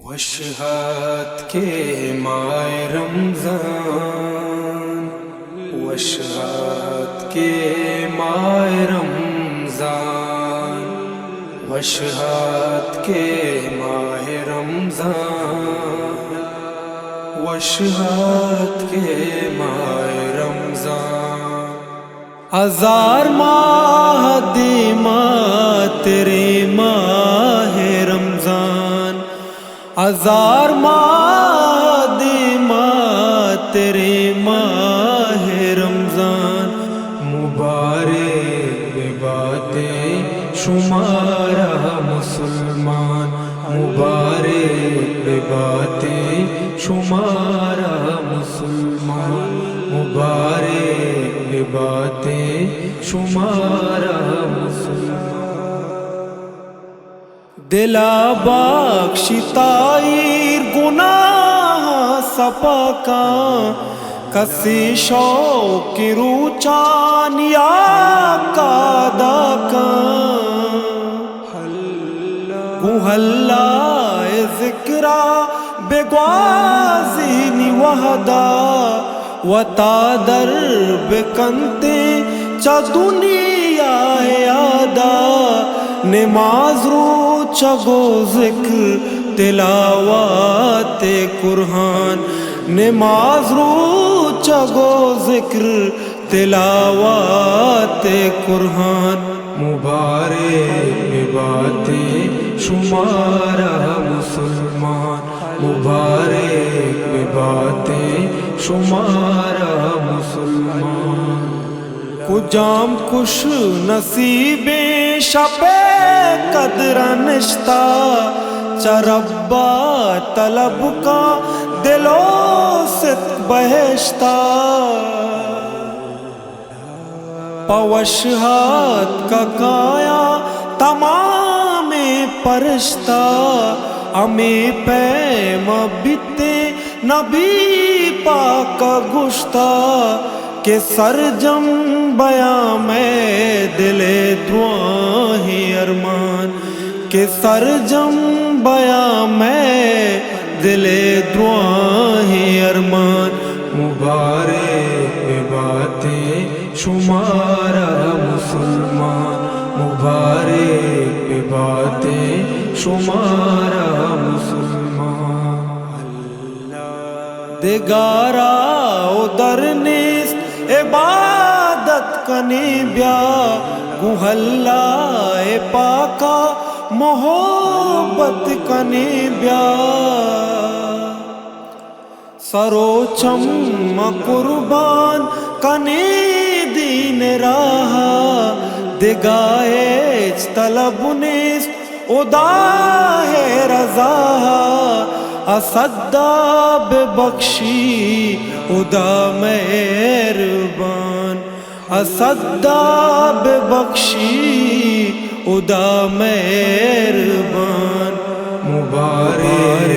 وشہاد کے ماہ رمضان، وشہاد کے ماہ رمضان، وشہاد کے ماہ رمضان، وشہاد کے ماہ رمضان۔ ہزار ماہ دیما تیرے ماہ رمضان، ہزار ماہ دیما تیرے ماہ رمضان۔ مبارک باتیں شمارہ مسلمان، مبارک باتیں شمارہ مسلمان، مبارک باتیں شمارہ مسلمان۔ دلا بخشی تائیر گناہ سپاکا، کسی شوق روچان یا کادا کا، گوہلا ذکرہ بگوازینی وحدا، و تا در بکنتے چا دنیا یادا، نماز رو چگو ذکر تلاوات قرآن، نماز رو چگو ذکر تلاوات قرآن۔ مبارک باتیں شمارہ مسلمان، مبارک باتیں شمارہ مسلمان۔ کجام کش نصیب شب قدر نشتا، چربا طلب کا دلو ست بہشتا، پوشہاد کا کایا تمام پرشتہ، ہمیں پیما بیتے نبی پاک گشتہ، کہ سرجم بیاں میں دل دعائیں ارمان، کہ سرجم بیاں میں دل دعائیں ارمان۔ مبارک باتیں شمارہ مسلمان، مبارک باتیں شمارہ مسلمان۔ دگارا ادر نیست عبادت کنی بیا، گوہلا پاکا محبت کنی بیا، سرو چم قربان کنی دین راہ، دگائے طلب نیست ادا ہے رضا، اسدا ببخشی ادا مہربان، اسدا ببخشی ادا مہربان۔ مبارک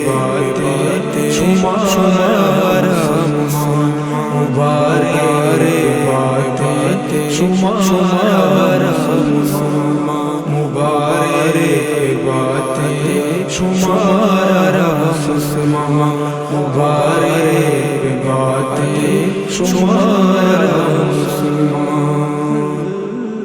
باتیں شمارہ مسلمان، مبارک باتیں شمارہ مسلمان، مبارک باتیں شمارہ مسلمان، مبارک باتیں شمارہ مسلمان۔